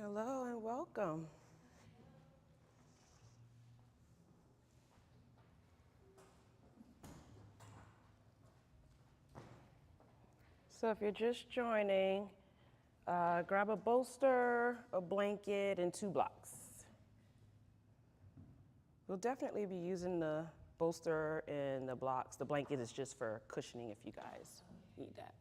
Hello and welcome. So if you're just joining, grab a bolster, a blanket, and 2 blocks. We'll definitely be using the bolster and the blocks. The blanket is just for cushioning if you guys need that.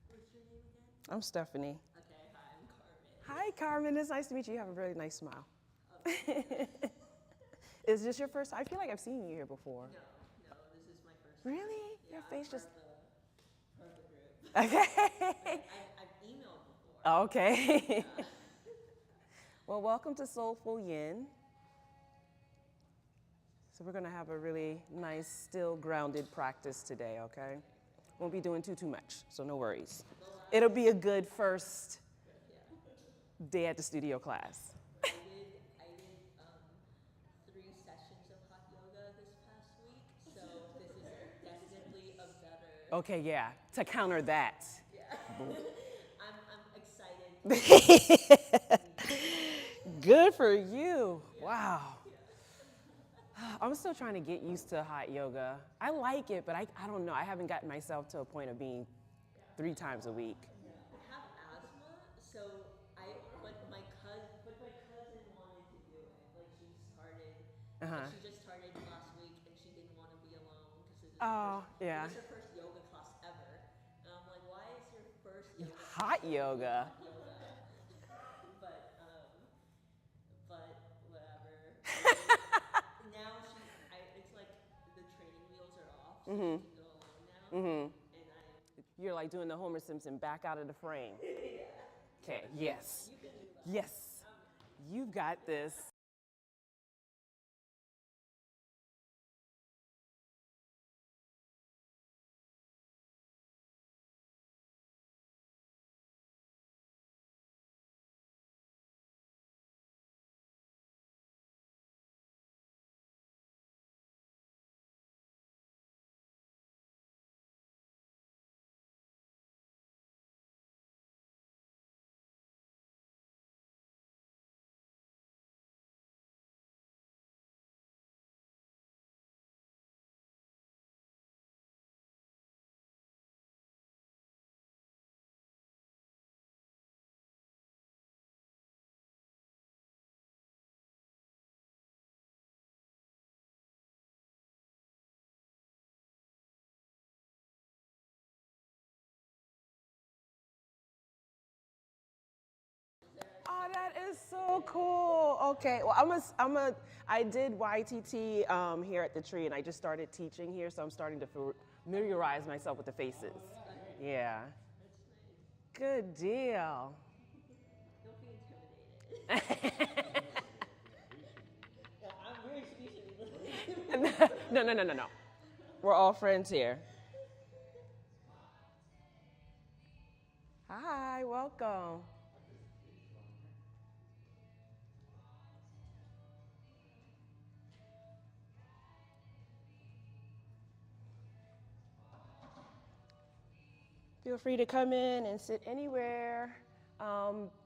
What's your name again? I'm Stephanie. Okay, hi, I'm Carmen. Hi, Carmen. It's nice to meet you. You have a really nice smile. Okay. Is this your first? I feel like I've seen you here before. No, this is my first time. Really? Yeah, Your face I'm just. part of the group. Okay. I've emailed before. Okay. Yeah. Well, welcome to Soulful Yin. So we're going to have a really nice, still grounded practice today, okay? Won't be doing too much, so no worries. It'll be a good first day at the studio class. I did 3 sessions of hot yoga this past week, so this is definitely a better. Okay, yeah, to counter that. Yeah. I'm excited. Good for you. Yeah. Wow. Yeah. I'm still trying to get used to hot yoga. I like it, but I don't know. I haven't gotten myself to a point of being 3 times a week. I have asthma, so but my cousin wanted to do it. She just started last week, and she didn't want to be alone because Oh, yeah. it was her first yoga class ever. And I'm like, why is your first yoga Hot class yoga. hot yoga? but whatever. Now it's like the training wheels are off, so she can go alone now. And You're like doing the Homer Simpson back out of the frame. Okay, yes. you can do that. Yes. You've got this. Oh, that is so cool. Okay, well, I did YTT here at the Tree, and I just started teaching here, so I'm starting to familiarize myself with the faces. Yeah. Good deal. Don't be intimidated. Yeah, I'm very usually. No. We're all friends here. Hi, welcome. Feel free to come in and sit anywhere.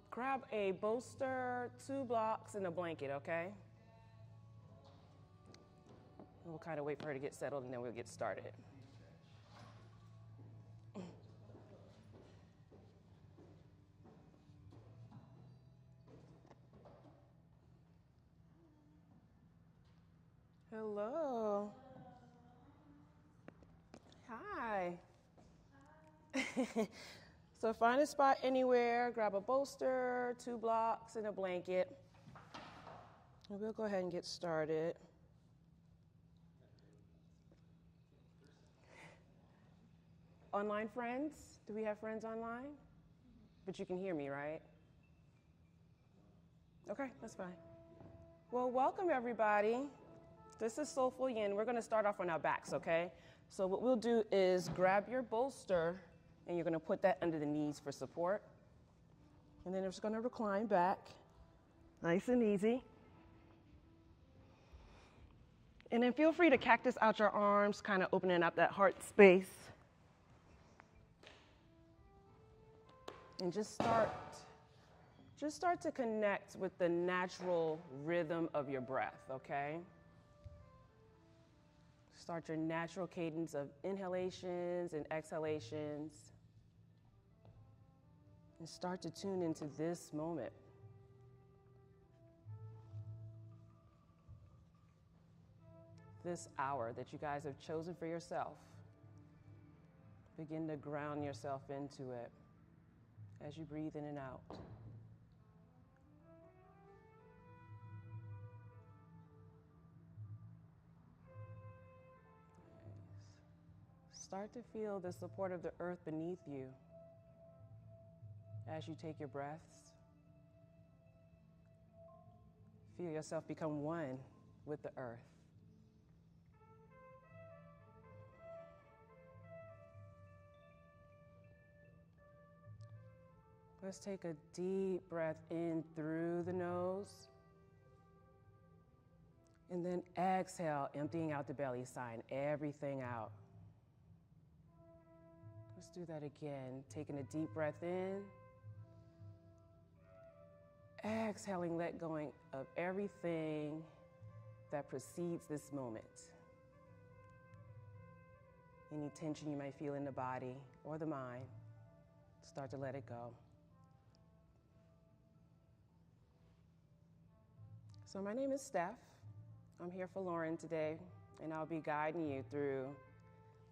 Grab a bolster, 2 blocks, and a blanket, okay? We'll kind of wait for her to get settled, and then we'll get started. Hello. Hi. So find a spot anywhere, grab a bolster, 2 blocks, and a blanket. And we'll go ahead and get started. Online friends? Do we have friends online? But you can hear me, right? Okay, that's fine. Well, welcome everybody. This is Soulful Yin. We're going to start off on our backs, okay? So what we'll do is grab your bolster, and you're going to put that under the knees for support. And then we're just going to recline back. Nice and easy. And then feel free to cactus out your arms, kind of opening up that heart space. And just start to connect with the natural rhythm of your breath, okay? Start your natural cadence of inhalations and exhalations. And start to tune into this moment. This hour that you guys have chosen for yourself. Begin to ground yourself into it as you breathe in and out. Start to feel the support of the earth beneath you as you take your breaths. Feel yourself become one with the earth. Let's take a deep breath in through the nose. And then exhale, emptying out the belly, sighing everything out. Let's do that again. Taking a deep breath in. Exhaling, let go of everything that precedes this moment. Any tension you might feel in the body or the mind, start to let it go. So my name is Steph. I'm here for Lauren today, and I'll be guiding you through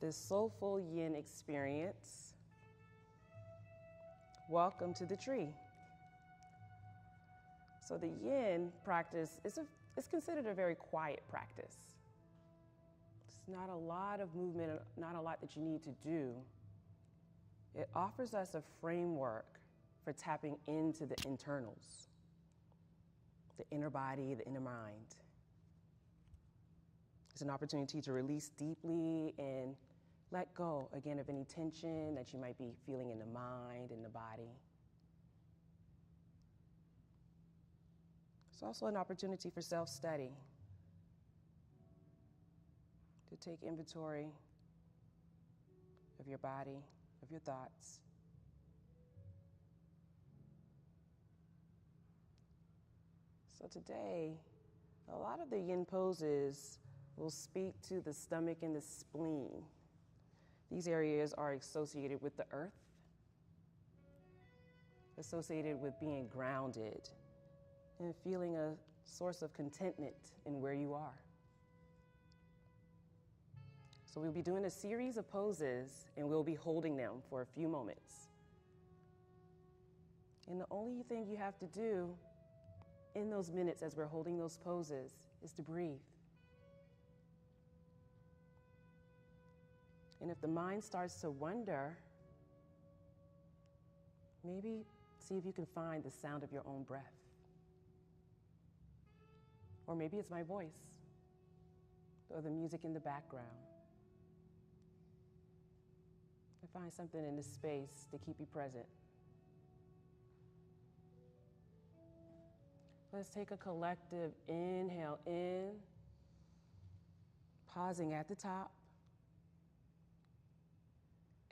this soulful yin experience. Welcome to the tree. So the yin practice is considered a very quiet practice. It's not a lot of movement, not a lot that you need to do. It offers us a framework for tapping into the internals, the inner body, the inner mind. It's an opportunity to release deeply and let go, again, of any tension that you might be feeling in the mind, in the body. It's also an opportunity for self-study, to take inventory of your body, of your thoughts. So today, a lot of the yin poses will speak to the stomach and the spleen. These areas are associated with the earth, associated with being grounded and feeling a source of contentment in where you are. So we'll be doing a series of poses and we'll be holding them for a few moments. And the only thing you have to do in those minutes as we're holding those poses is to breathe. And if the mind starts to wander, maybe see if you can find the sound of your own breath. Or maybe it's my voice or the music in the background. And find something in this space to keep you present. Let's take a collective inhale in, pausing at the top.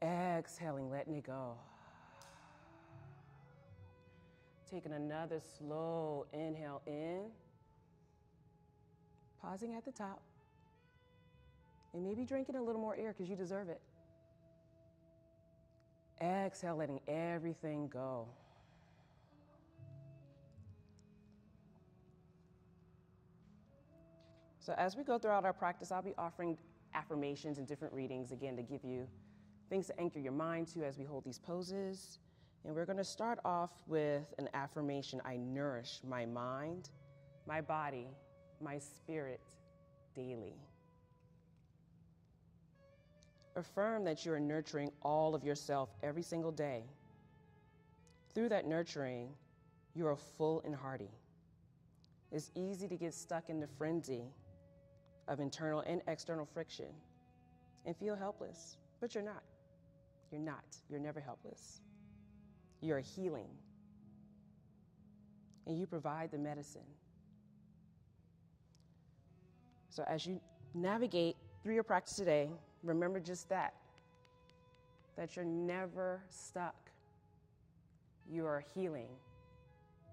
Exhaling, letting it go. Taking another slow inhale in, pausing at the top, and maybe drinking a little more air because you deserve it. Exhale, letting everything go. So as we go throughout our practice, I'll be offering affirmations and different readings, again, to give you things to anchor your mind to as we hold these poses. And we're going to start off with an affirmation: I nourish my mind, my body, my spirit daily. Affirm that you are nurturing all of yourself every single day. Through that nurturing, you are full and hearty. It's easy to get stuck in the frenzy of internal and external friction and feel helpless, but you're not. You're not. You're never helpless. You're healing. and you provide the medicine. So as you navigate through your practice today, remember just that you're never stuck. You are healing,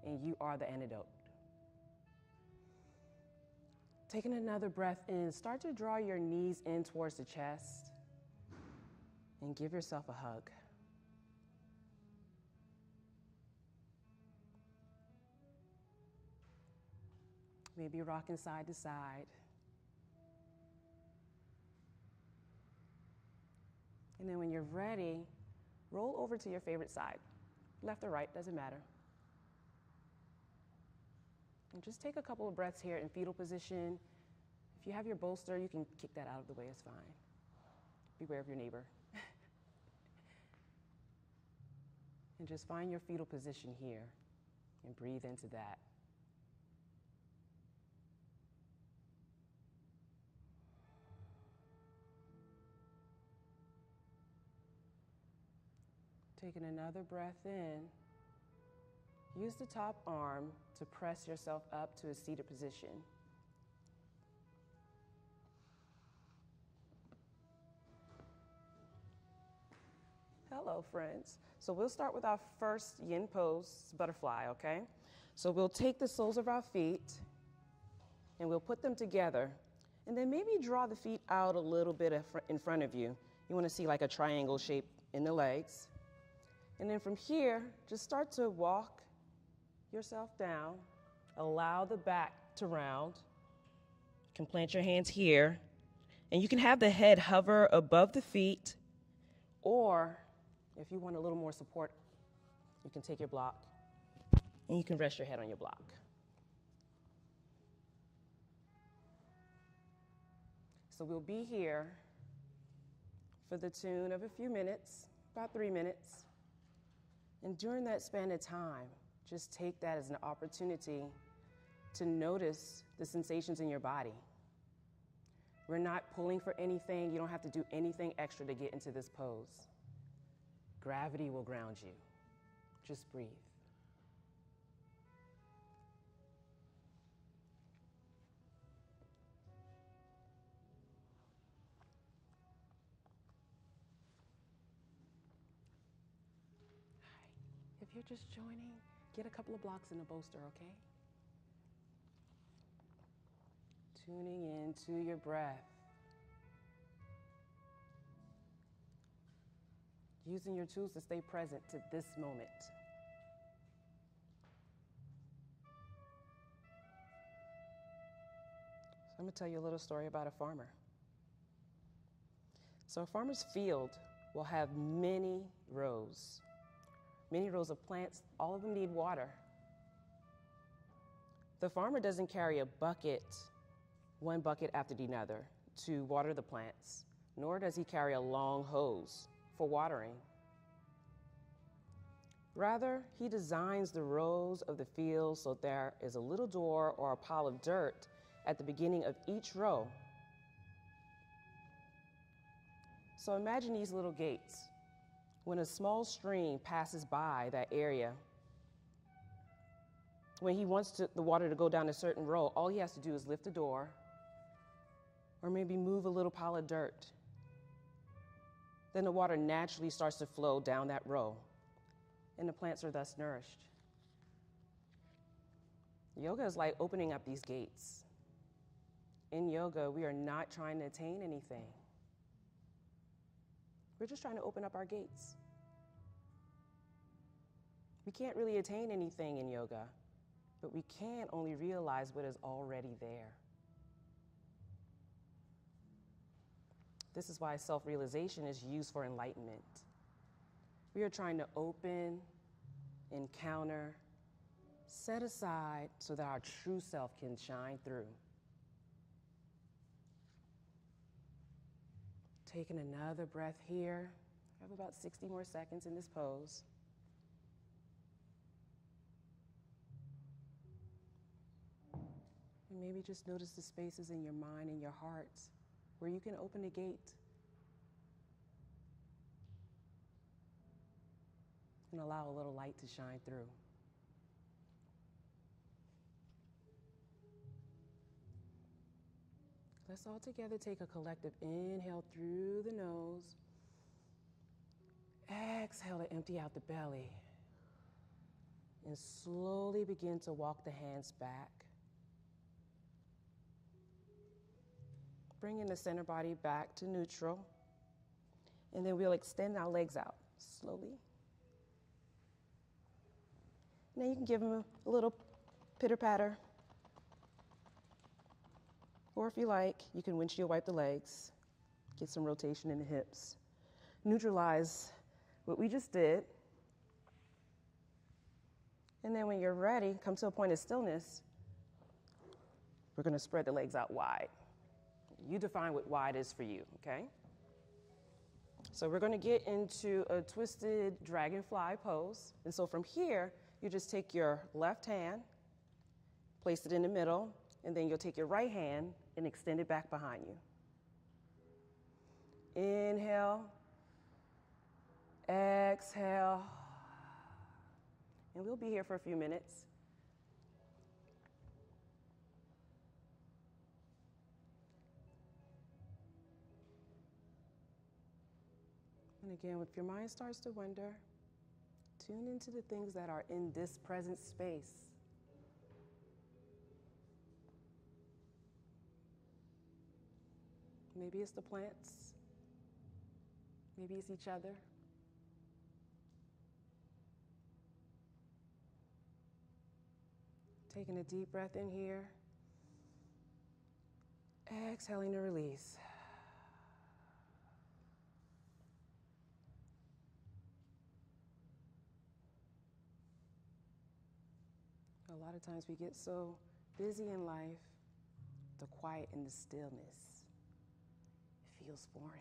and you are the antidote. Taking another breath in, start to draw your knees in towards the chest and give yourself a hug. Maybe rocking side to side. And then when you're ready, roll over to your favorite side. Left or right, doesn't matter. And just take a couple of breaths here in fetal position. If you have your bolster, you can kick that out of the way, it's fine. Beware of your neighbor. And just find your fetal position here and breathe into that. Taking another breath in, use the top arm to press yourself up to a seated position. Hello, friends. So we'll start with our first yin pose, butterfly, okay? So we'll take the soles of our feet and we'll put them together. And then maybe draw the feet out a little bit in front of you. You want to see like a triangle shape in the legs. And then from here, just start to walk yourself down. Allow the back to round. You can plant your hands here. And you can have the head hover above the feet. Or if you want a little more support, you can take your block and you can rest your head on your block. So we'll be here for the tune of a few minutes, about 3 minutes. And during that span of time, just take that as an opportunity to notice the sensations in your body. We're not pulling for anything. You don't have to do anything extra to get into this pose. Gravity will ground you. Just breathe. If you're just joining, get a couple of blocks in the bolster, okay? Tuning into your breath. Using your tools to stay present to this moment. So I'm going to tell you a little story about a farmer. So a farmer's field will have many rows of plants. All of them need water. The farmer doesn't carry a bucket, one bucket after another, to water the plants, nor does he carry a long hose for watering. Rather, he designs the rows of the field so there is a little door or a pile of dirt at the beginning of each row. So imagine these little gates. When a small stream passes by that area, when he wants the water to go down a certain row, all he has to do is lift the door or maybe move a little pile of dirt. Then the water naturally starts to flow down that row, and the plants are thus nourished. Yoga is like opening up these gates. In yoga, we are not trying to attain anything. We're just trying to open up our gates. We can't really attain anything in yoga, but we can only realize what is already there. This is why self-realization is used for enlightenment. We are trying to open, encounter, set aside so that our true self can shine through. Taking another breath here. I have about 60 more seconds in this pose. And maybe just notice the spaces in your mind and your heart where you can open a gate and allow a little light to shine through. Let's all together take a collective inhale through the nose. Exhale to empty out the belly. And slowly begin to walk the hands back. Bringing the center body back to neutral. And then we'll extend our legs out slowly. Now you can give them a little pitter-patter. Or if you like, you can windshield wipe the legs. Get some rotation in the hips. Neutralize what we just did. And then when you're ready, come to a point of stillness. We're going to spread the legs out wide. You define what wide is for you, okay? So we're going to get into a twisted dragonfly pose. And so from here, you just take your left hand, place it in the middle, and then you'll take your right hand and extend it back behind you. Inhale, exhale, and we'll be here for a few minutes. And again, if your mind starts to wander, tune into the things that are in this present space. Maybe it's the plants. Maybe it's each other. Taking a deep breath in here. Exhaling to release. A lot of times we get so busy in life, the quiet and the stillness, it feels foreign.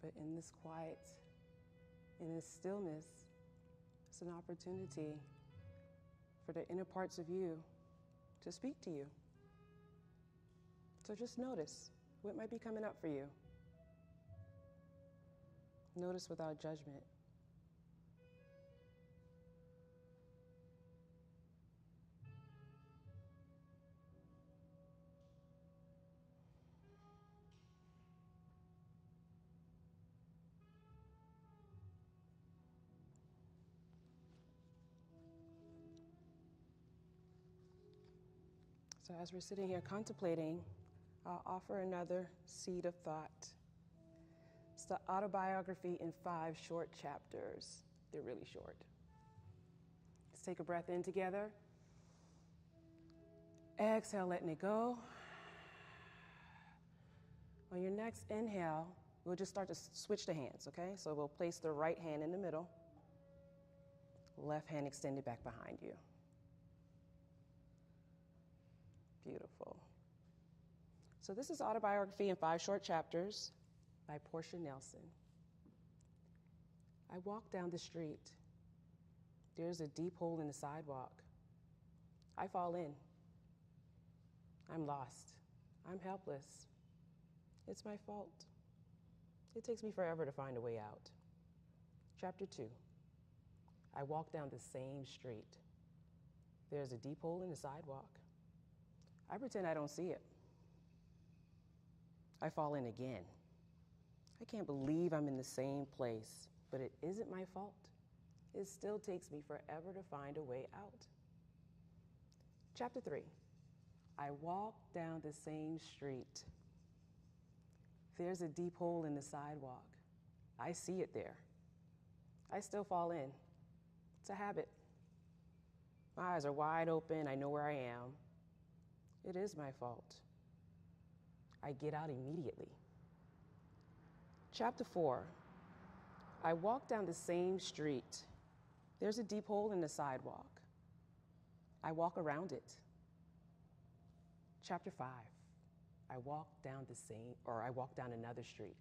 But in this quiet, in this stillness, it's an opportunity for the inner parts of you to speak to you. So just notice what might be coming up for you. Notice without judgment. So as we're sitting here contemplating, I'll offer another seed of thought. It's the autobiography in 5 short chapters. They're really short. Let's take a breath in together. Exhale, letting it go. On your next inhale, we'll just start to switch the hands, okay? So we'll place the right hand in the middle, left hand extended back behind you. Beautiful. So this is Autobiography in 5 Short Chapters by Portia Nelson. I walk down the street. There's a deep hole in the sidewalk. I fall in. I'm lost. I'm helpless. It's my fault. It takes me forever to find a way out. Chapter 2. I walk down the same street. There's a deep hole in the sidewalk. I pretend I don't see it. I fall in again. I can't believe I'm in the same place, but it isn't my fault. It still takes me forever to find a way out. Chapter 3. I walk down the same street. There's a deep hole in the sidewalk. I see it there. I still fall in. It's a habit. My eyes are wide open. I know where I am. It is my fault. I get out immediately. Chapter 4. I walk down the same street. There's a deep hole in the sidewalk. I walk around it. Chapter 5. I walk down another street.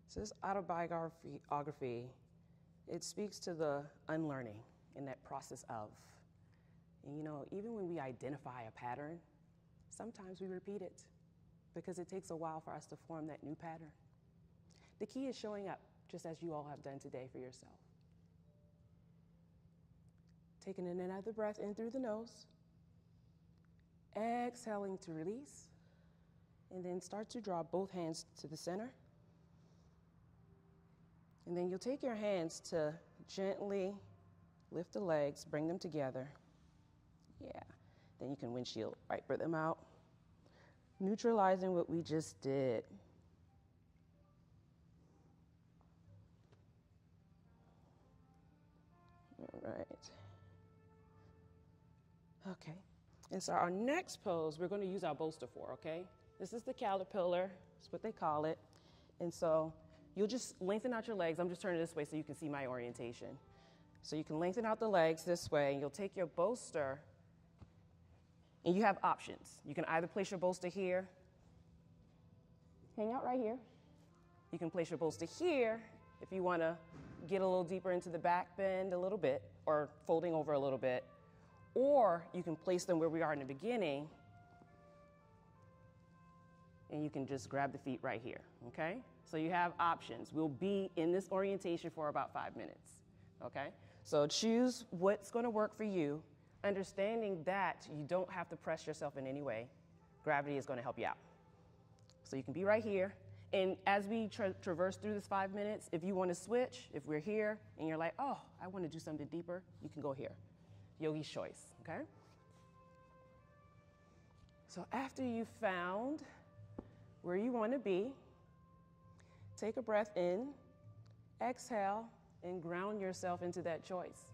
So this autobiography, it speaks to the unlearning in that process of. And even when we identify a pattern, sometimes we repeat it because it takes a while for us to form that new pattern. The key is showing up, just as you all have done today for yourself. Taking in another breath in through the nose. Exhaling to release. And then start to draw both hands to the center. And then you'll take your hands to gently lift the legs, bring them together. Yeah. Then you can windshield wiper them out, neutralizing what we just did. All right. Okay. And so our next pose, we're going to use our bolster for, okay? This is the caterpillar. That's what they call it. And so you'll just lengthen out your legs. I'm just turning this way so you can see my orientation. So you can lengthen out the legs this way, and you'll take your bolster, and you have options. You can either place your bolster here, hang out right here. You can place your bolster here if you want to get a little deeper into the back bend a little bit, or folding over a little bit. Or you can place them where we are in the beginning, and you can just grab the feet right here, okay? So you have options. We'll be in this orientation for about 5 minutes, okay? So choose what's going to work for you, understanding that you don't have to press yourself in any way. Gravity is going to help you out. So you can be right here. And as we traverse through this 5 minutes, if you want to switch, if we're here and you're like, oh, I want to do something deeper, you can go here. Yogi's choice, okay? So after you've found where you want to be, take a breath in, exhale, and ground yourself into that choice.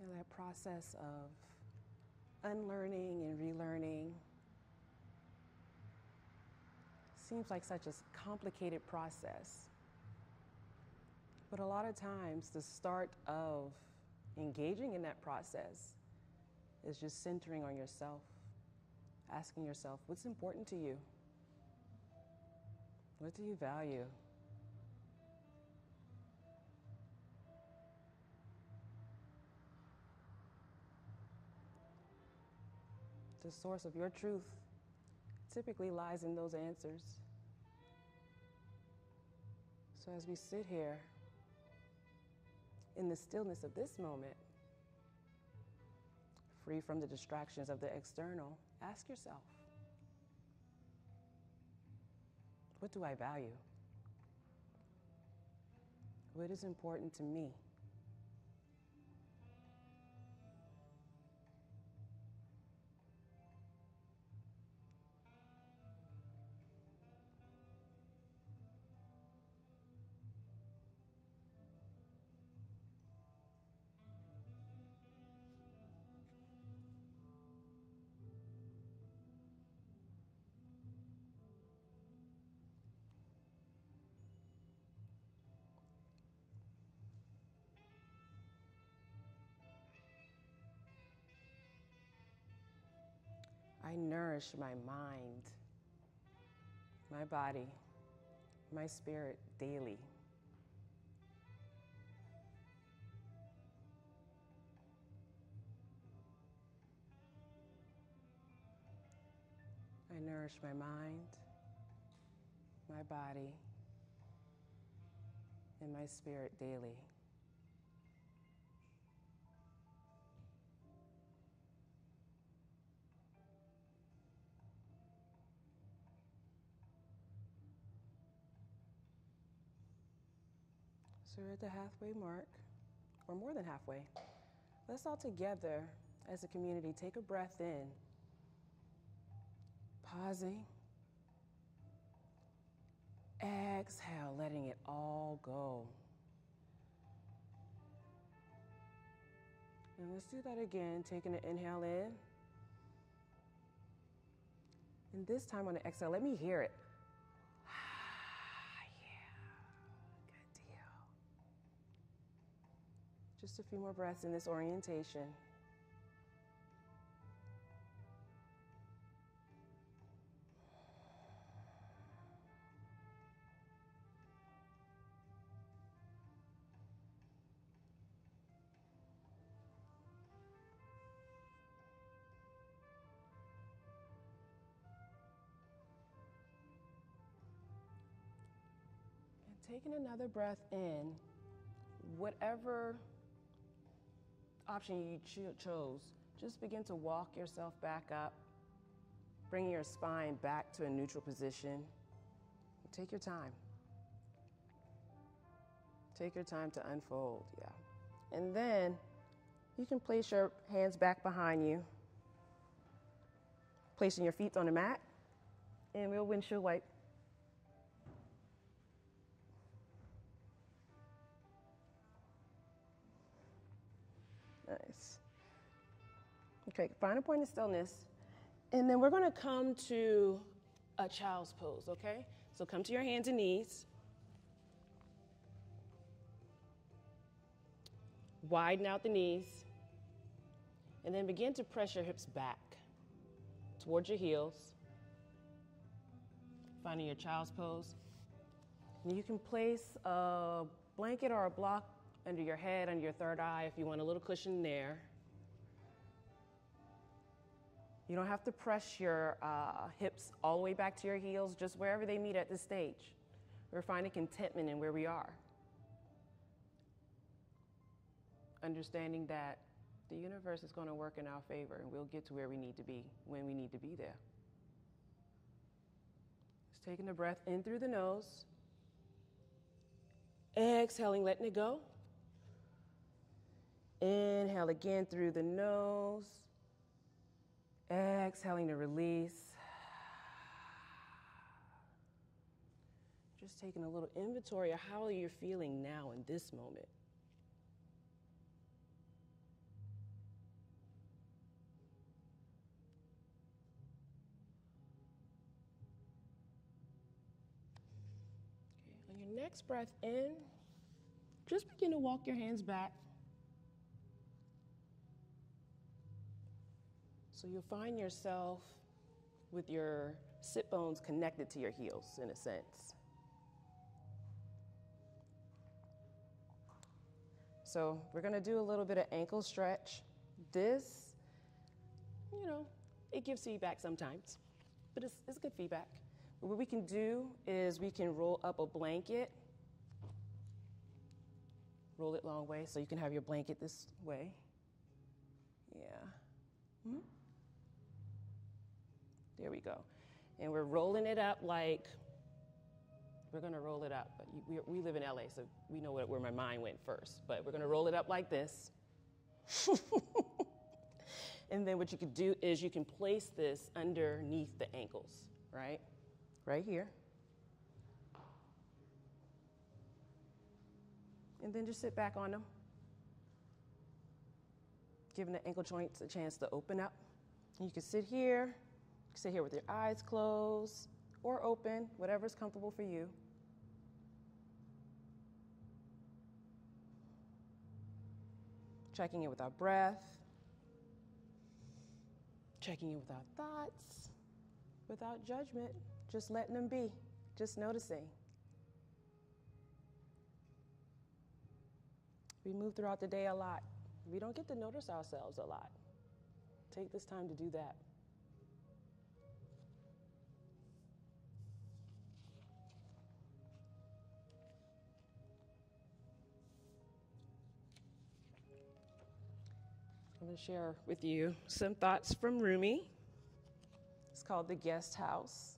And that process of unlearning and relearning seems like such a complicated process. But a lot of times, the start of engaging in that process is just centering on yourself, asking yourself, what's important to you? What do you value? The source of your truth typically lies in those answers. So as we sit here in the stillness of this moment, free from the distractions of the external, ask yourself, what do I value? What is important to me? I nourish my mind, my body, my spirit daily. I nourish my mind, my body, and my spirit daily. So we're at the halfway mark, or more than halfway. Let's all together, as a community, take a breath in Pausing. Exhale, letting it all go. And let's do that again, taking an inhale in. And this time on the exhale, let me hear it. Yeah, good deal. Just a few more breaths in this orientation. Taking another breath in, whatever option you chose, just begin to walk yourself back up, bringing your spine back to a neutral position. Take your time. Take your time to unfold, yeah. And then you can place your hands back behind you, placing your feet on the mat, and we'll windshield wipe. Nice. Okay, find a point of stillness. And then we're going to come to a child's pose, okay? So come to your hands and knees. Widen out the knees. And then begin to press your hips back towards your heels. Finding your child's pose. And you can place a blanket or a block under your head, under your third eye, if you want a little cushion there. You don't have to press your hips all the way back to your heels, just wherever they meet at this stage. We're finding contentment in where we are. Understanding that the universe is going to work in our favor and we'll get to where we need to be when we need to be there. Just taking the breath in through the nose. Exhaling, letting it go. Inhale again through the nose. Exhaling to release. Just taking a little inventory of how you're feeling now in this moment. Okay, on your next breath in, just begin to walk your hands back. So you'll find yourself with your sit bones connected to your heels in a sense. So we're going to do a little bit of ankle stretch. This, it gives feedback sometimes, but it's good feedback. But what we can do is we can roll up a blanket, roll it long way so you can have your blanket this way. Yeah. Mm-hmm. There we go. And we're rolling it up like, we're going to roll it up. But we live in LA, so we know where my mind went first. But we're going to roll it up like this. And then what you could do is you can place this underneath the ankles, right? Right here. And then just sit back on them. Giving the ankle joints a chance to open up. And you can sit here. Sit here with your eyes closed or open, whatever's comfortable for you. Checking in with our breath. Checking in with our thoughts. Without judgment, just letting them be, just noticing. We move throughout the day a lot. We don't get to notice ourselves a lot. Take this time to do that. I'm going to share with you some thoughts from Rumi. It's called The Guest House.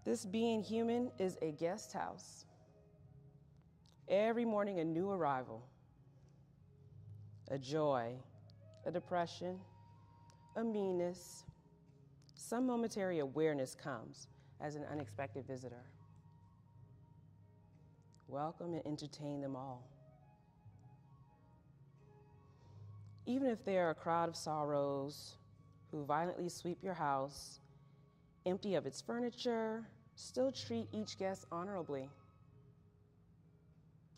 This being human is a guest house. Every morning a new arrival, a joy, a depression, a meanness, Some momentary awareness comes as an unexpected visitor. Welcome and entertain them all. Even if they are a crowd of sorrows who violently sweep your house, empty of its furniture, still treat each guest honorably.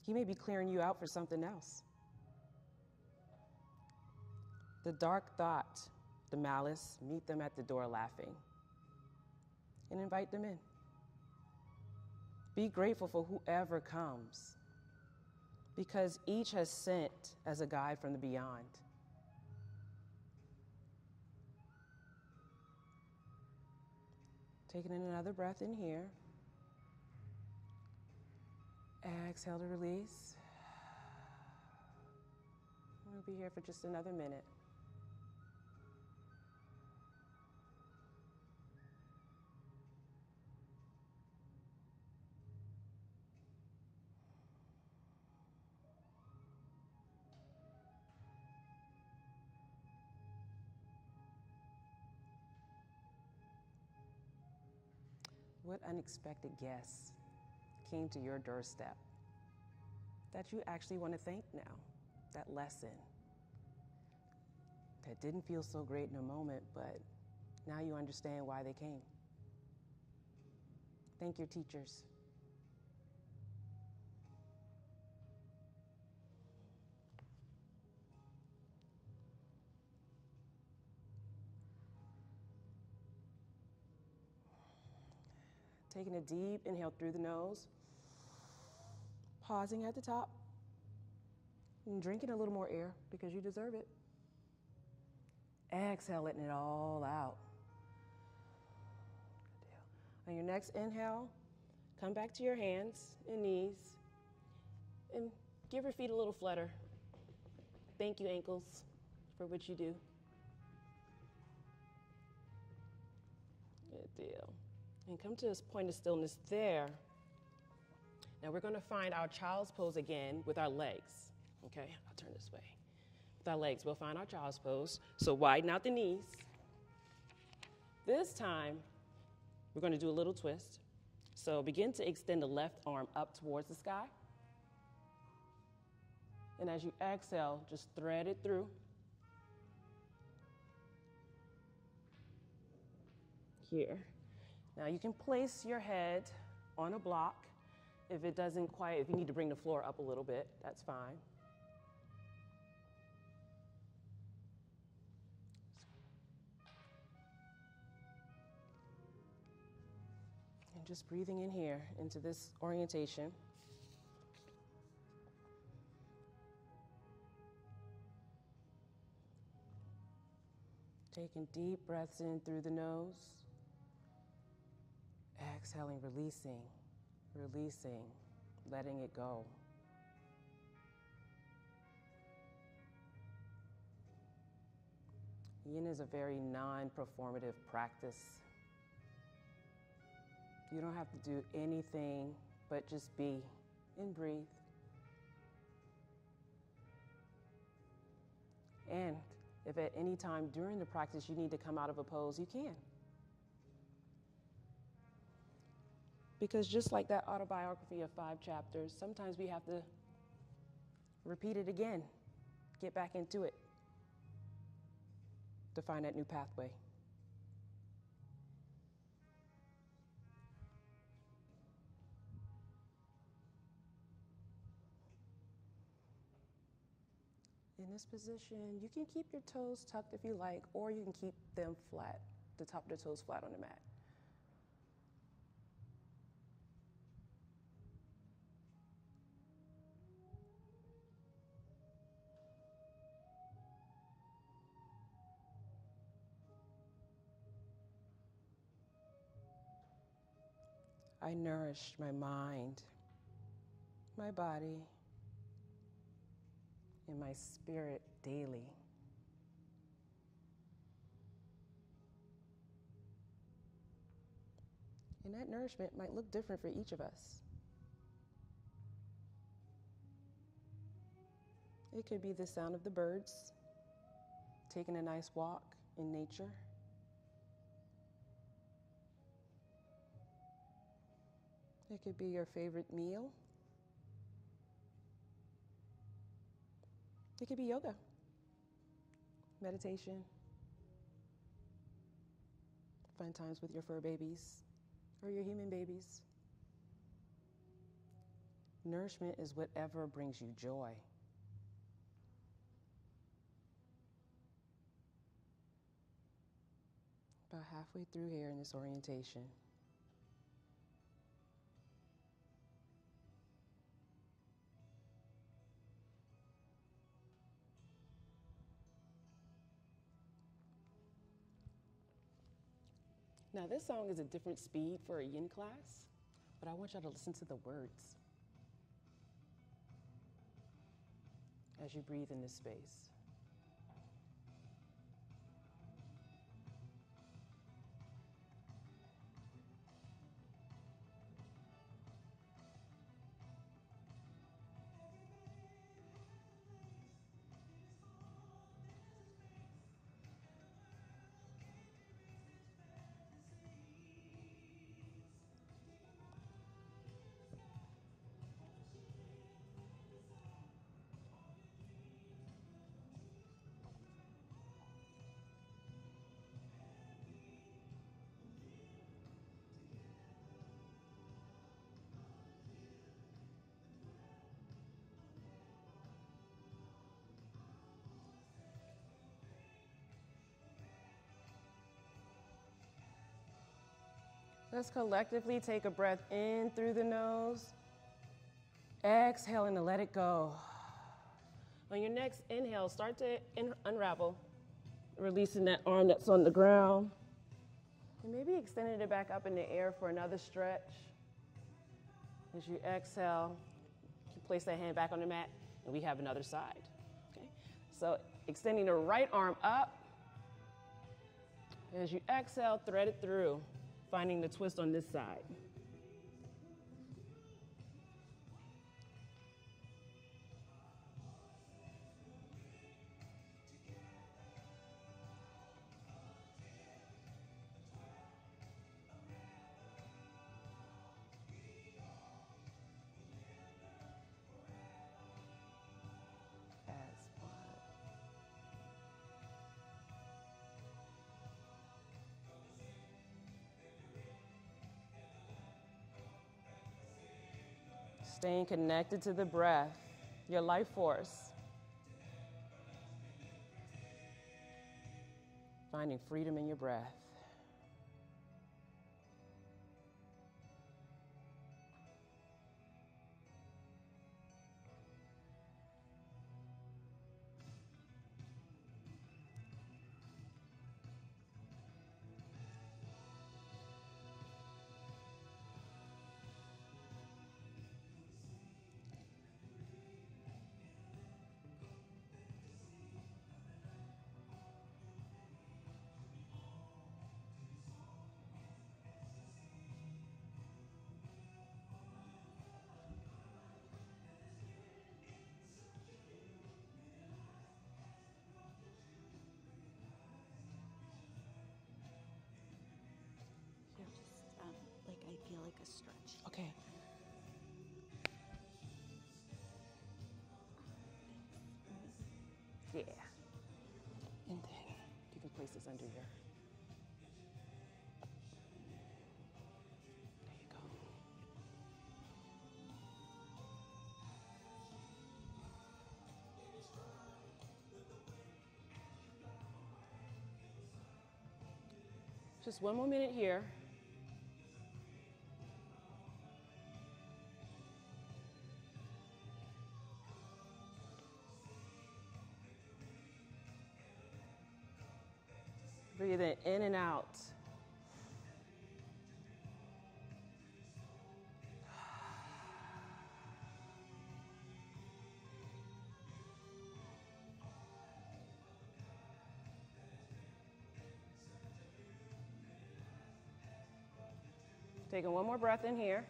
He may be clearing you out for something else. The dark thought, the malice, meet them at the door laughing and invite them in. Be grateful for whoever comes, because each has sent as a guide from the beyond. Taking in another breath in here. Exhale to release. We'll be here for just another minute. What unexpected guests came to your doorstep that you actually want to thank now? That lesson that didn't feel so great in a moment, but now you understand why they came. Thank your teachers. Taking a deep inhale through the nose, pausing at the top, and drinking a little more air because you deserve it. Exhale, letting it all out. Good deal. On your next inhale, come back to your hands and knees and give your feet a little flutter. Thank you, ankles, for what you do. Good deal. And come to this point of stillness there. Now we're going to find our child's pose again with our legs. Okay, I'll turn this way. With our legs, we'll find our child's pose. So widen out the knees. This time, we're going to do a little twist. So begin to extend the left arm up towards the sky. And as you exhale, just thread it through. Here. Now you can place your head on a block. If you need to bring the floor up a little bit, that's fine. And just breathing in here into this orientation. Taking deep breaths in through the nose. Exhaling, releasing, letting it go. Yin is a very non-performative practice. You don't have to do anything but just be and breathe. And if at any time during the practice you need to come out of a pose, you can. Because just like that autobiography of 5 chapters, sometimes we have to repeat it again, get back into it to find that new pathway. In this position, you can keep your toes tucked if you like, or you can keep them flat, the top of the toes flat on the mat. I nourish my mind, my body, and my spirit daily. And that nourishment might look different for each of us. It could be the sound of the birds, taking a nice walk in nature. It could be your favorite meal. It could be yoga, meditation, fun times with your fur babies or your human babies. Nourishment is whatever brings you joy. About halfway through here in this orientation. Now, this song is a different speed for a yin class, but I want y'all to listen to the words as you breathe in this space. Let's collectively take a breath in through the nose. Exhaling to let it go. On your next inhale, start to unravel, releasing that arm that's on the ground. And maybe extending it back up in the air for another stretch. As you exhale, you place that hand back on the mat, and we have another side. Okay? So extending the right arm up. As you exhale, thread it through, finding the twist on this side. Staying connected to the breath, your life force. Finding freedom in your breath. Like I feel like a stretch. Okay. Yeah. And then you can place this under your. There you go. Just one more minute here. Breathe in and out. Taking one more breath in here.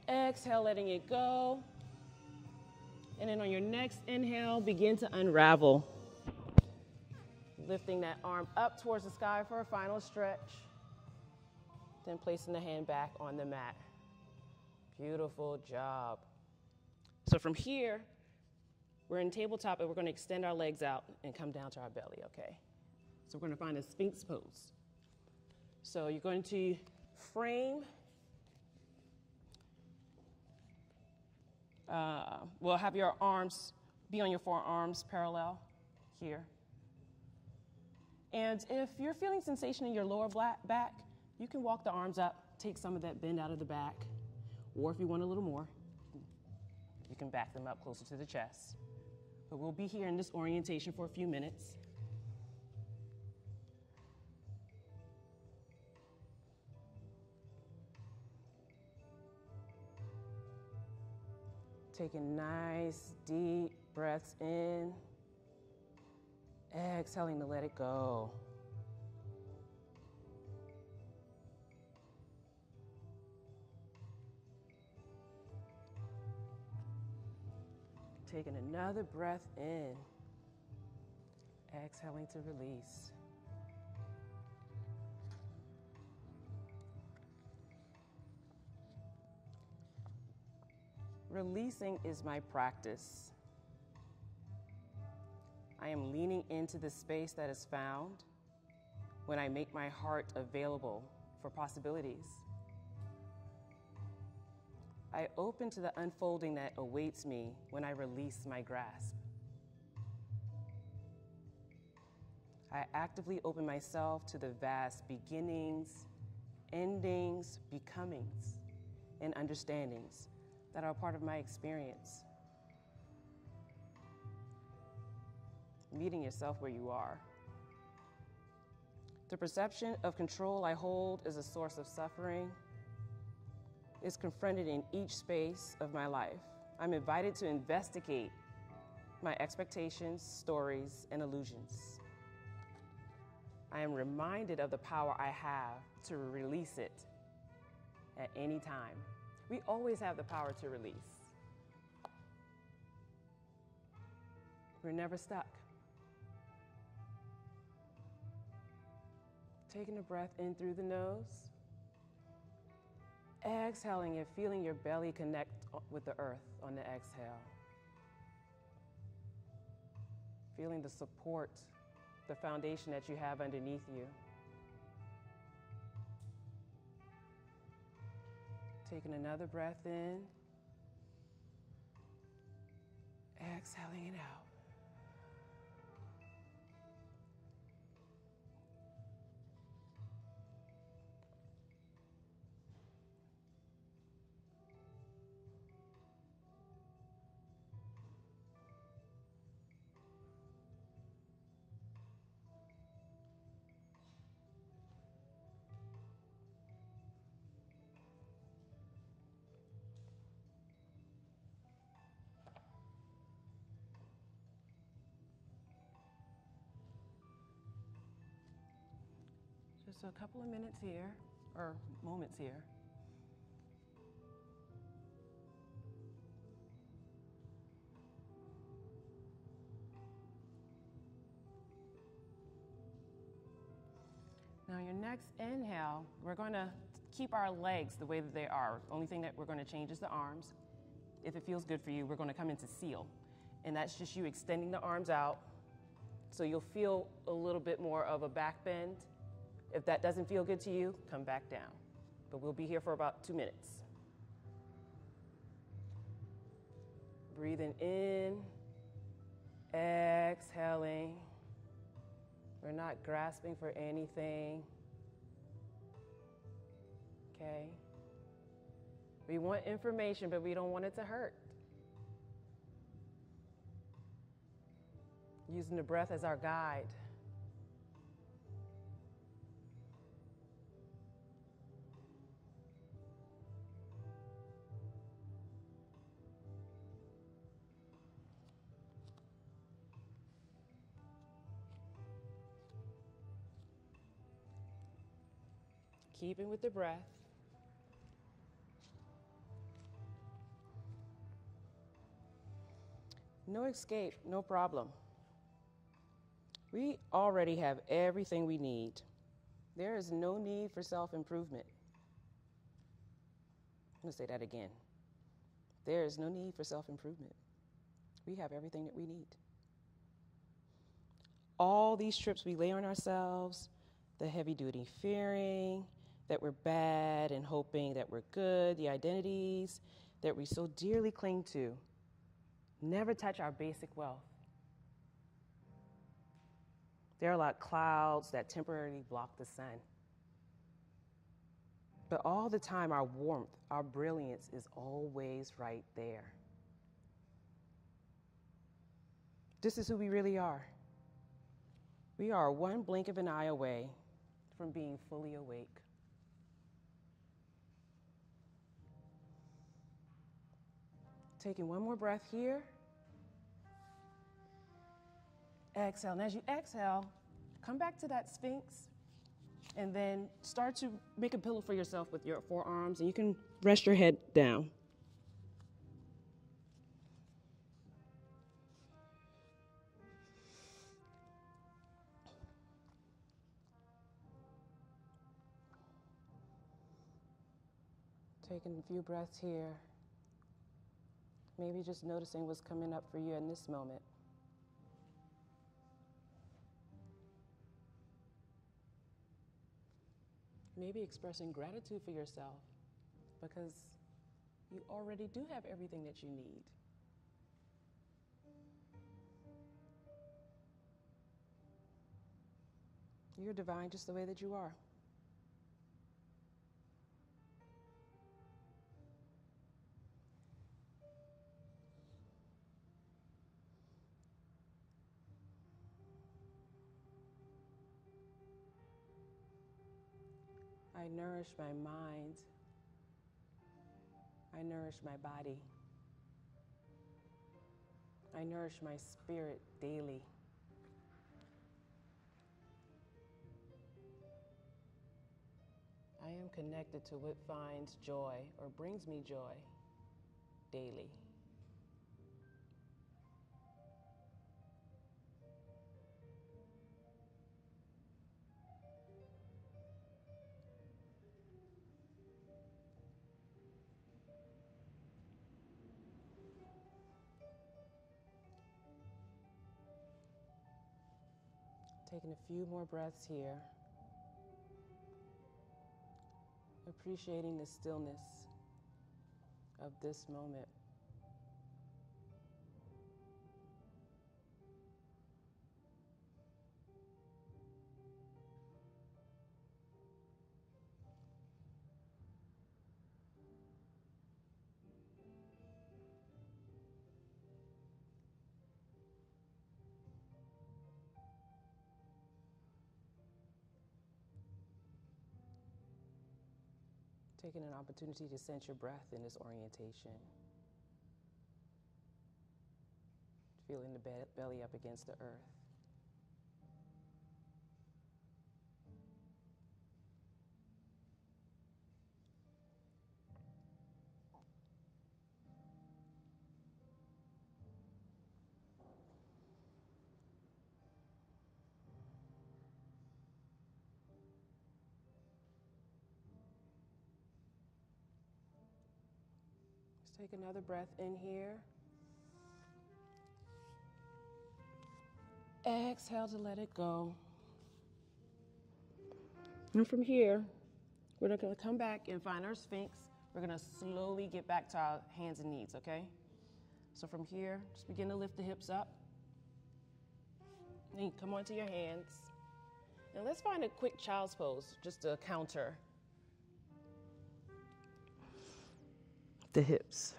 Exhale, letting it go. And then on your next inhale, begin to unravel. Lifting that arm up towards the sky for a final stretch. Then placing the hand back on the mat. Beautiful job. So from here, we're in tabletop and we're going to extend our legs out and come down to our belly, okay? So we're going to find a Sphinx pose. So you're going to frame, well, have your arms be on your forearms parallel here. And if you're feeling sensation in your lower back, you can walk the arms up, take some of that bend out of the back, or if you want a little more, you can back them up closer to the chest. But we'll be here in this orientation for a few minutes. Taking nice, deep breaths in. Exhaling to let it go. Taking another breath in. Exhaling to release. Releasing is my practice. I am leaning into the space that is found when I make my heart available for possibilities. I open to the unfolding that awaits me when I release my grasp. I actively open myself to the vast beginnings, endings, becomings, and understandings that are part of my experience. Meeting yourself where you are. The perception of control I hold as a source of suffering is confronted in each space of my life. I'm invited to investigate my expectations, stories, and illusions. I am reminded of the power I have to release it at any time. We always have the power to release. We're never stuck. Taking a breath in through the nose. Exhaling and feeling your belly connect with the earth on the exhale. Feeling the support, the foundation that you have underneath you. Taking another breath in. Exhaling it out. Just a couple of minutes here, or moments here. Now your next inhale, we're going to keep our legs the way that they are. The only thing that we're going to change is the arms. If it feels good for you, we're going to come into seal. And that's just you extending the arms out. So you'll feel a little bit more of a back bend. If that doesn't feel good to you, come back down. But we'll be here for about 2 minutes. Breathing in, exhaling. We're not grasping for anything. Okay? We want information, but we don't want it to hurt. Using the breath as our guide. Keeping with the breath. No escape, no problem. We already have everything we need. There is no need for self-improvement. I'm going to say that again. There is no need for self-improvement. We have everything that we need. All these trips we lay on ourselves, the heavy-duty fearing that we're bad and hoping that we're good, the identities that we so dearly cling to, never touch our basic wealth. They're like clouds that temporarily block the sun. But all the time, our warmth, our brilliance is always right there. This is who we really are. We are one blink of an eye away from being fully awake. Taking one more breath here. Exhale. And as you exhale, come back to that Sphinx and then start to make a pillow for yourself with your forearms, and you can rest your head down. Taking a few breaths here. Maybe just noticing what's coming up for you in this moment. Maybe expressing gratitude for yourself because you already do have everything that you need. You're divine just the way that you are. I nourish my mind. I nourish my body. I nourish my spirit daily. I am connected to what finds joy or brings me joy daily. Taking a few more breaths here. Appreciating the stillness of this moment. Taking an opportunity to sense your breath in this orientation. Feeling the belly up against the earth. Let's take another breath in here. Exhale to let it go. And from here, we're going to come back and find our Sphinx. We're going to slowly get back to our hands and knees, okay? So from here, just begin to lift the hips up. Then come onto your hands. Now let's find a quick child's pose, just to counter the hips.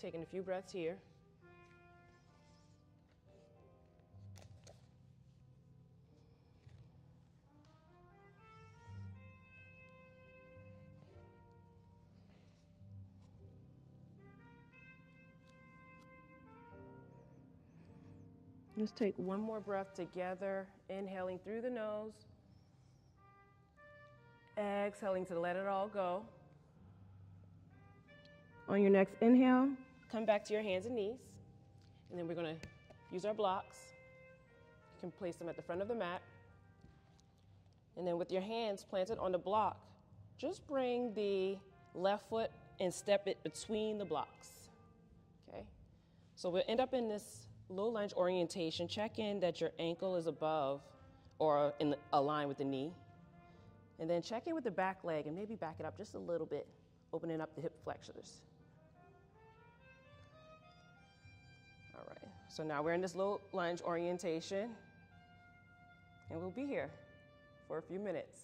Taking a few breaths here. Let's take one more breath together, inhaling through the nose, exhaling to let it all go. On your next inhale, come back to your hands and knees, and then we're going to use our blocks. You can place them at the front of the mat, and then with your hands planted on the block, just bring the left foot and step it between the blocks. Okay? So we'll end up in this low lunge orientation. Check in that your ankle is above or in align with the knee. And then check in with the back leg and maybe back it up just a little bit, opening up the hip flexors. All right, so now we're in this low lunge orientation, and we'll be here for a few minutes.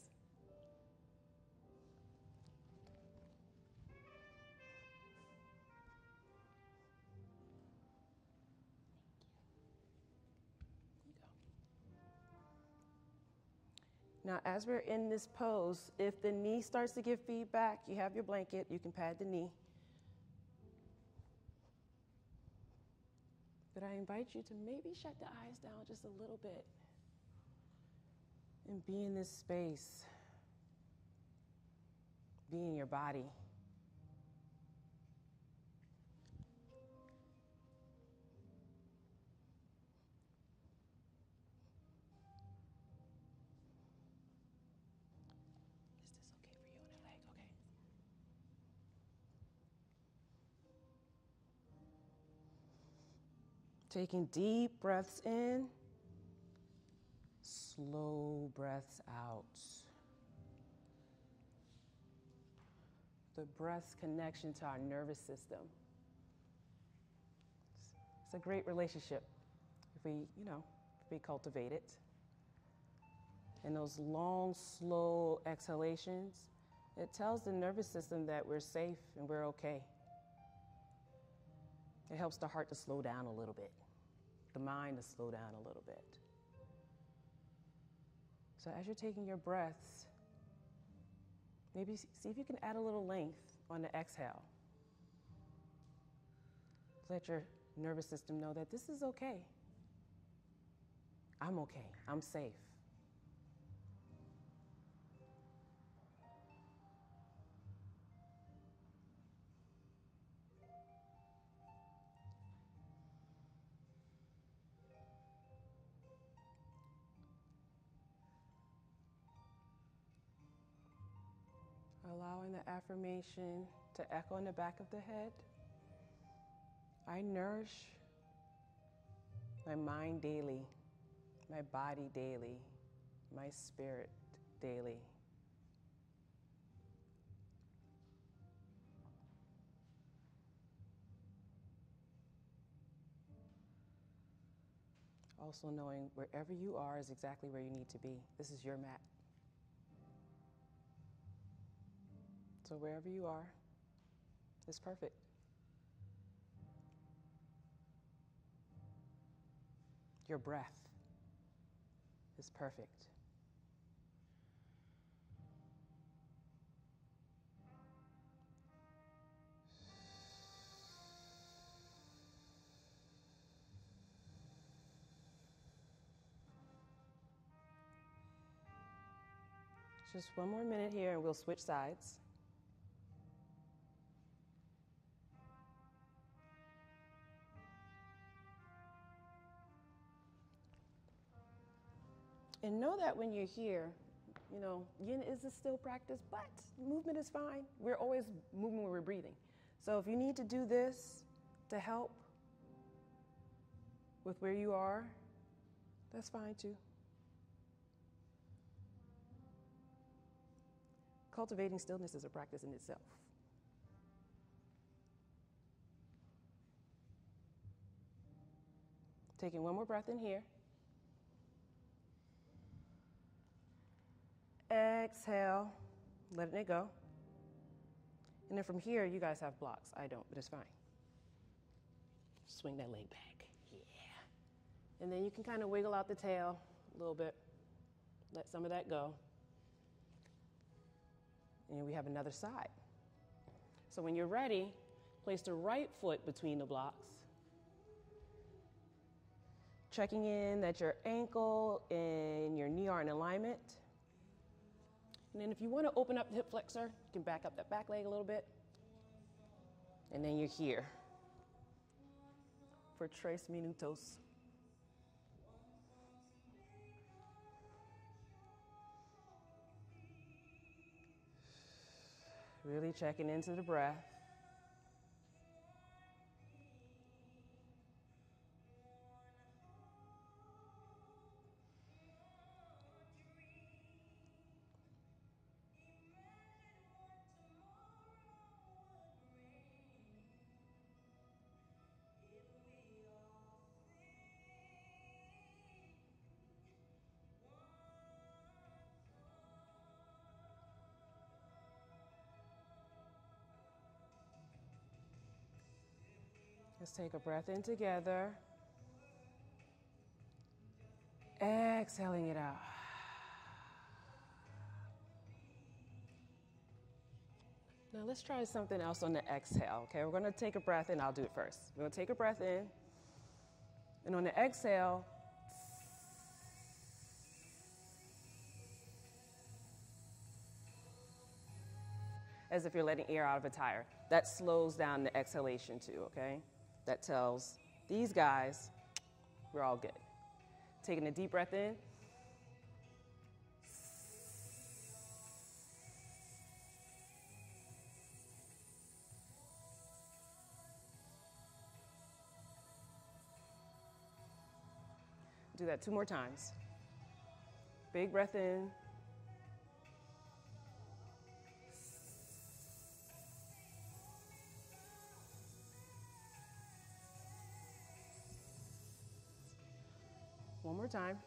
Now, as we're in this pose, if the knee starts to give feedback, you have your blanket, you can pad the knee. But I invite you to maybe shut the eyes down just a little bit and be in this space, be in your body. Taking deep breaths in, slow breaths out. The breath's connection to our nervous system. It's a great relationship if we cultivate it. And those long, slow exhalations, it tells the nervous system that we're safe and we're okay. It helps the heart to slow down a little bit, the mind to slow down a little bit. So as you're taking your breaths, maybe see if you can add a little length on the exhale. Let your nervous system know that this is okay. I'm okay. I'm safe. Allowing the affirmation to echo in the back of the head. I nourish my mind daily, my body daily, my spirit daily. Also knowing wherever you are is exactly where you need to be. This is your mat. So wherever you are is perfect. Your breath is perfect. Just one more minute here and we'll switch sides. And know that when you're here, yin is a still practice, but movement is fine. We're always moving when we're breathing. So if you need to do this to help with where you are, that's fine too. Cultivating stillness is a practice in itself. Taking one more breath in here. Exhale, letting it go. And then from here, you guys have blocks. I don't, but it's fine. Swing that leg back. Yeah. And then you can kind of wiggle out the tail a little bit. Let some of that go. And we have another side. So when you're ready, place the right foot between the blocks. Checking in that your ankle and your knee are in alignment. And then if you want to open up the hip flexor, you can back up that back leg a little bit. And then you're here for 3 minutos. Really checking into the breath. Let's take a breath in together. Exhaling it out. Now let's try something else on the exhale, okay? We're gonna take a breath in. I'll do it first. We're gonna take a breath in. And on the exhale, as if you're letting air out of a tire. That slows down the exhalation too, okay? That tells these guys we're all good. Taking a deep breath in. Do that 2 more times. Big breath in. One more time.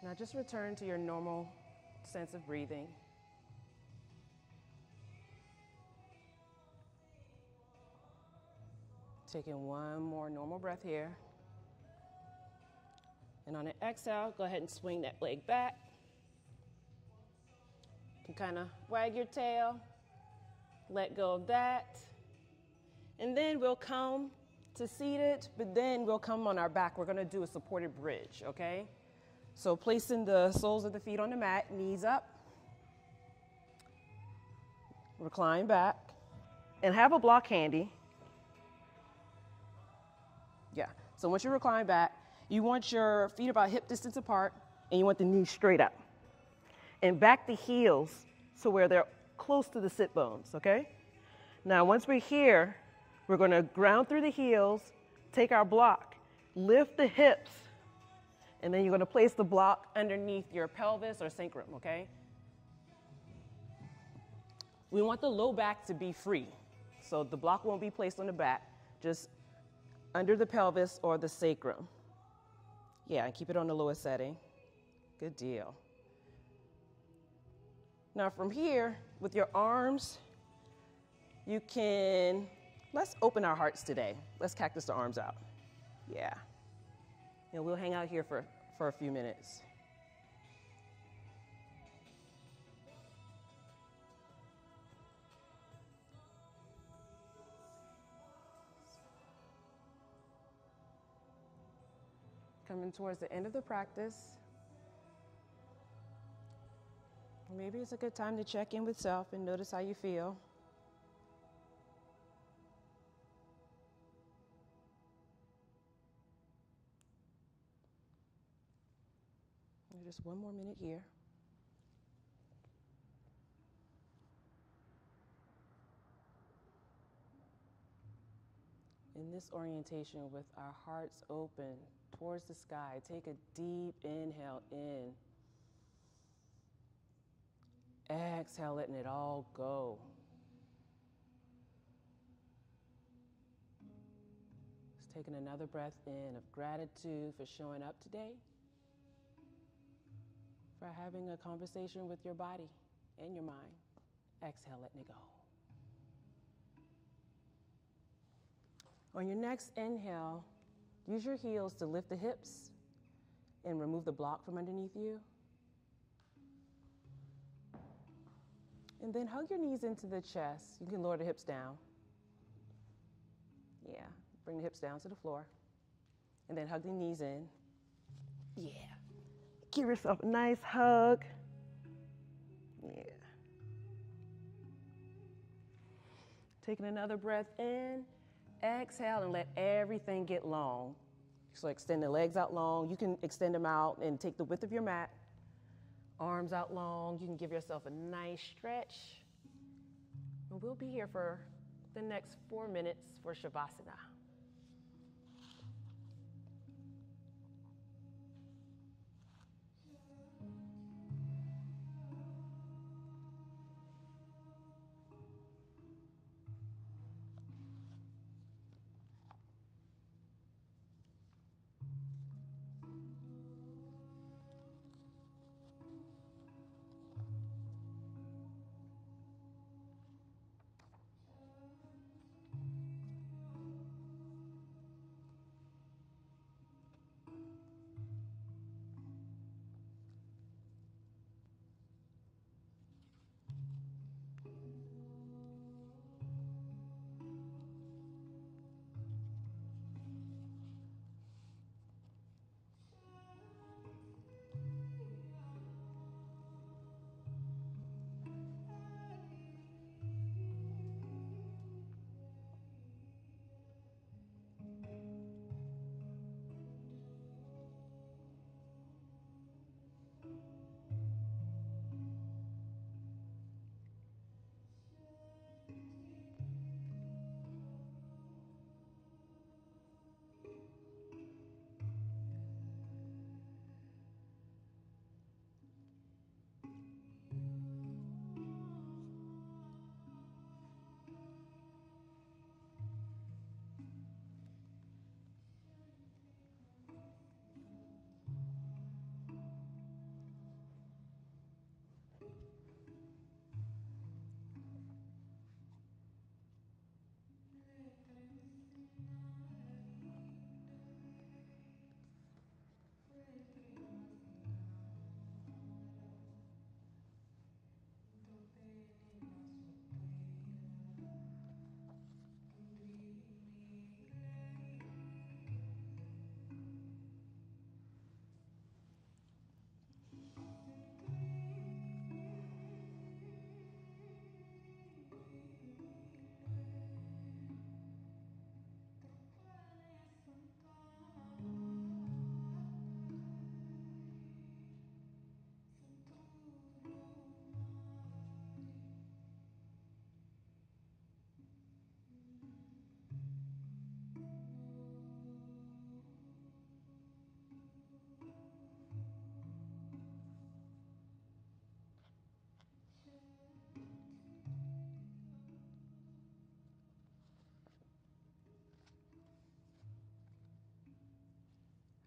Now just return to your normal sense of breathing. Taking one more normal breath here. And on an exhale, go ahead and swing that leg back. You can kind of wag your tail, let go of that. And then we'll come to seated, but then we'll come on our back. We're gonna do a supported bridge, okay? So placing the soles of the feet on the mat, knees up. Recline back. And have a block handy. Yeah, so once you recline back, you want your feet about hip distance apart, and you want the knees straight up. And back the heels to where they're close to the sit bones, okay? Now, once we're here, we're gonna ground through the heels, take our block, lift the hips, and then you're gonna place the block underneath your pelvis or sacrum, okay? We want the low back to be free. So the block won't be placed on the back, just under the pelvis or the sacrum. Yeah, and keep it on the lowest setting. Good deal. Now from here, with your arms, you can, let's open our hearts today. Let's cactus the arms out. Yeah. And we'll hang out here for a few minutes. Coming towards the end of the practice. Maybe it's a good time to check in with self and notice how you feel. Just one more minute here. In this orientation with our hearts open towards the sky, take a deep inhale in. Exhale, letting it all go. Just taking another breath in of gratitude for showing up today, for having a conversation with your body and your mind. Exhale, letting it go. On your next inhale, use your heels to lift the hips and remove the block from underneath you. And then hug your knees into the chest. You can lower the hips down. Yeah, bring the hips down to the floor. And then hug the knees in. Yeah. Give yourself a nice hug. Yeah. Taking another breath in. Exhale and let everything get long. So extend the legs out long. You can extend them out and take the width of your mat. Arms out long. You can give yourself a nice stretch. And we'll be here for the next 4 minutes for Shavasana.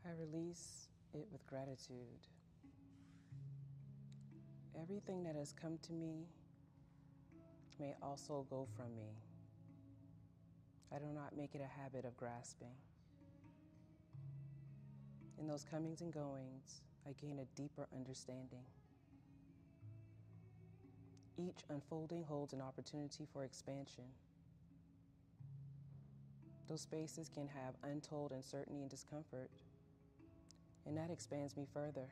I release it with gratitude. Everything that has come to me may also go from me. I do not make it a habit of grasping. In those comings and goings, I gain a deeper understanding. Each unfolding holds an opportunity for expansion. Those spaces can have untold uncertainty and discomfort, and that expands me further.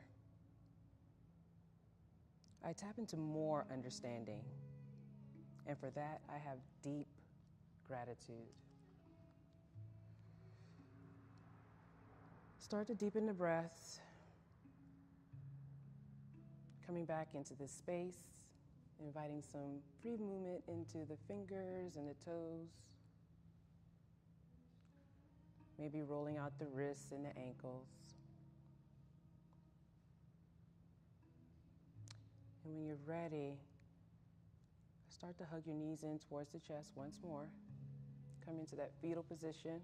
I tap into more understanding, and for that, I have deep gratitude. Start to deepen the breath, coming back into this space, inviting some free movement into the fingers and the toes, maybe rolling out the wrists and the ankles. And when you're ready, start to hug your knees in towards the chest once more. Come into that fetal position.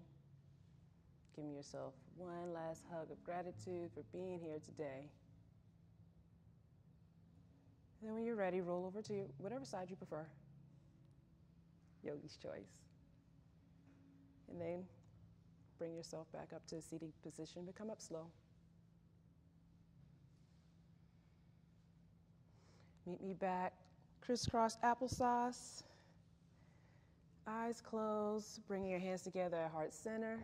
Give yourself one last hug of gratitude for being here today. And then when you're ready, roll over to whatever side you prefer. Yogi's choice. And then bring yourself back up to a seated position, but come up slow. Meet me back, crisscross applesauce. Eyes closed, bringing your hands together at heart center.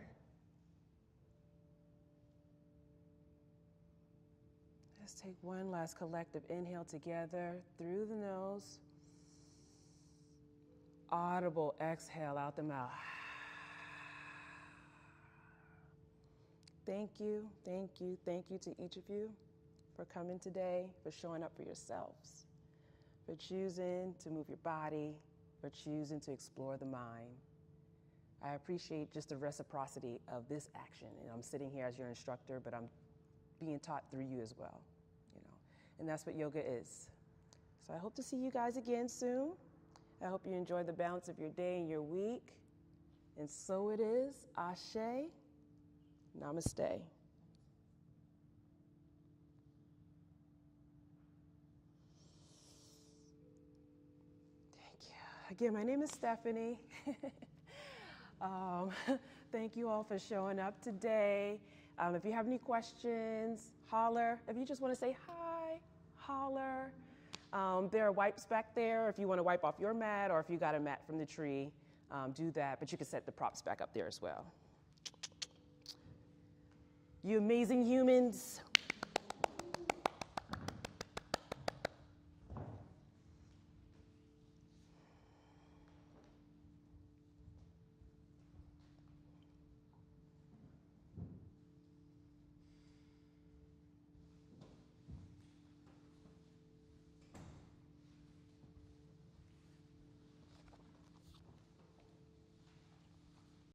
Let's take one last collective inhale together through the nose. Audible exhale out the mouth. Thank you, thank you, thank you to each of you for coming today, for showing up for yourselves, for choosing to move your body, for choosing to explore the mind. I appreciate just the reciprocity of this action. And I'm sitting here as your instructor, but I'm being taught through you as well, and that's what yoga is. So I hope to see you guys again soon. I hope you enjoy the balance of your day and your week. And so it is. Ashe. Namaste. Thank you. Again, my name is Stephanie. Thank you all for showing up today. If you have any questions, holler. If you just want to say hi, holler. There are wipes back there if you want to wipe off your mat, or if you got a mat from the tree, do that. But you can set the props back up there as well. You amazing humans.